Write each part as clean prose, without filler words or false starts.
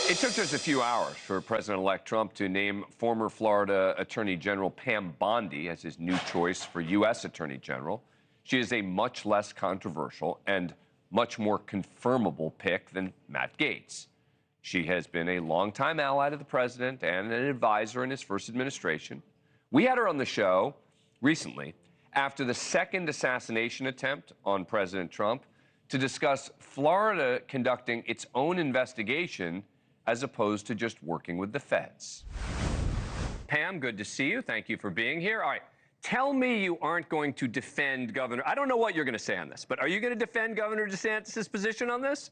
It took just a few hours for President-elect Trump to name former Florida Attorney General Pam Bondi as his new choice for U.S. Attorney General. She is a much less controversial and much more confirmable pick than Matt Gaetz. She has been a longtime ally to the president and an advisor in his first administration. We had her on the show recently after the second assassination attempt on President Trump to discuss Florida conducting its own investigation as opposed to just working with the feds. Pam, good to see you. Thank you for being here. All right, tell me you aren't going to defend Governor. I don't know what you're going to say on this, but are you going to defend Governor DeSantis' position on this?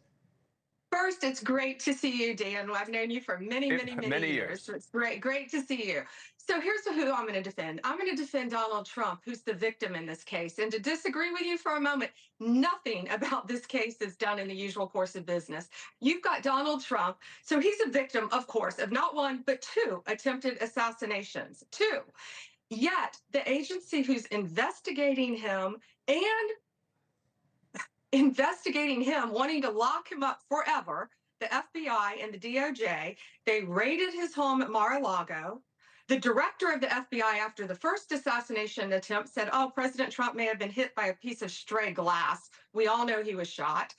First, it's great to see you, Dan. I've known you for many years. So it's great to see you. So here's who I'm going to defend. I'm going to defend Donald Trump, who's the victim in this case. And to disagree with you for a moment, nothing about this case is done in the usual course of business. You've got Donald Trump. So he's a victim, of course, of not one, but two attempted assassinations. Two. Yet the agency who's investigating him wanting to lock him up forever, the FBI and the DOJ, they raided his home at Mar-a-Lago. The director of the FBI, after the first assassination attempt, said, oh, President Trump may have been hit by a piece of stray glass. We all know he was shot.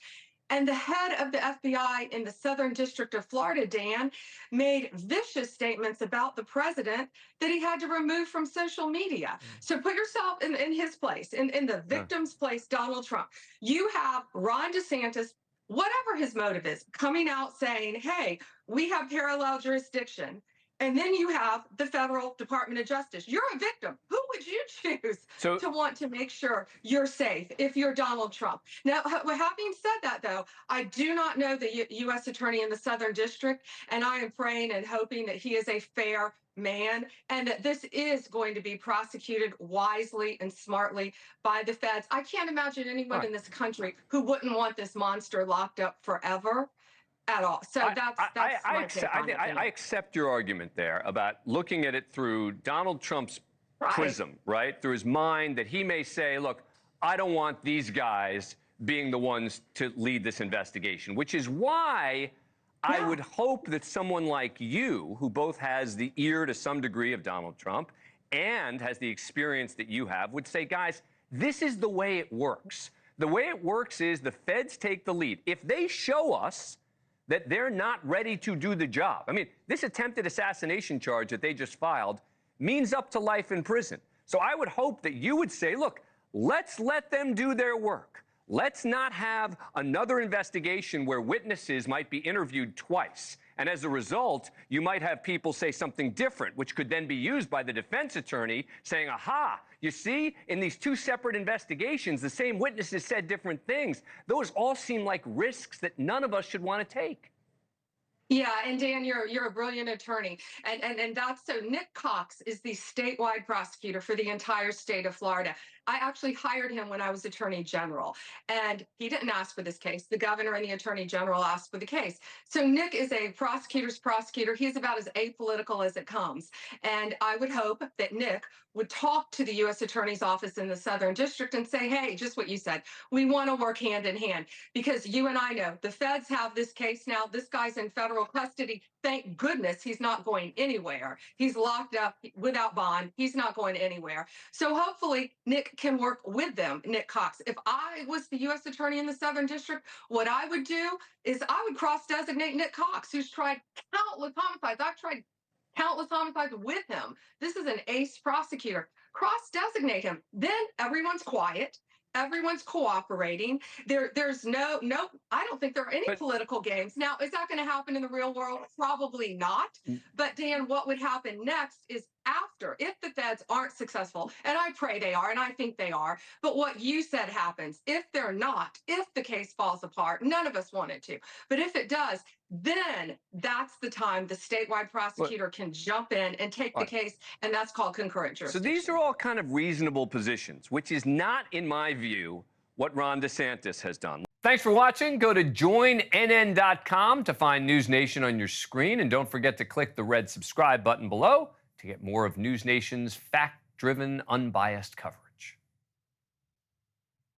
And the head of the FBI in the Southern District of Florida, Dan, made vicious statements about the president that he had to remove from social media. So put yourself in his place, in the victim's place, Donald Trump. You have Ron DeSantis, whatever his motive is, coming out saying, hey, we have parallel jurisdiction. And then you have the Federal Department of Justice. You're a victim. Who would you choose to want to make sure you're safe if you're Donald Trump? Now, having said that, though, I do not know the U.S. Attorney in the Southern District, and I am praying and hoping that he is a fair man and that this is going to be prosecuted wisely and smartly by the feds. I can't imagine anyone in this country who wouldn't want this monster locked up forever. At all. So I accept your argument there about looking at it through Donald Trump's prism, right? Through his mind, that he may say, look, I don't want these guys being the ones to lead this investigation, which is why I would hope that someone like you, who both has the ear to some degree of Donald Trump and has the experience that you have, would say, guys, this is the way it works. The way it works is the feds take the lead. If they show us that they're not ready to do the job. I mean, this attempted assassination charge that they just filed means up to life in prison. So I would hope that you would say, look, let's let them do their work. Let's not have another investigation where witnesses might be interviewed twice. And as a result, you might have people say something different, which could then be used by the defense attorney saying, aha, you see, in these two separate investigations, the same witnesses said different things. Those all seem like risks that none of us should want to take. Yeah, and Dan, you're a brilliant attorney. And that's so Nick Cox is the statewide prosecutor for the entire state of Florida. I actually hired him when I was attorney general, and he didn't ask for this case. The governor and the attorney general asked for the case. So Nick is a prosecutor's prosecutor. He's about as apolitical as it comes. And I would hope that Nick would talk to the U.S. Attorney's Office in the Southern District and say, hey, just what you said, we want to work hand in hand, because you and I know the feds have this case now. This guy's in federal custody. Thank goodness he's not going anywhere. He's locked up without bond. He's not going anywhere. So hopefully Nick can work with them, Nick Cox. If I was the U.S. Attorney in the Southern District, what I would do is I would cross-designate Nick Cox, who's tried countless homicides. I've tried countless homicides with him. This is an ace prosecutor. Cross-designate him. Then everyone's quiet. Everyone's cooperating. There's no, I don't think there are any political games. Now, is that going to happen in the real world? Probably not. But Dan, what would happen next is after, if the feds aren't successful, and I pray they are, and I think they are, but what you said happens, if they're not, if the case falls apart, none of us want it to, but if it does, then that's the time the statewide prosecutor can jump in and take the case, and that's called concurrent jurisdiction. So these are all kind of reasonable positions, which is not, in my view, what Ron DeSantis has done. Thanks for watching. Go to joinnn.com to find NewsNation on your screen, and don't forget to click the red subscribe button below to get more of NewsNation's fact-driven, unbiased coverage.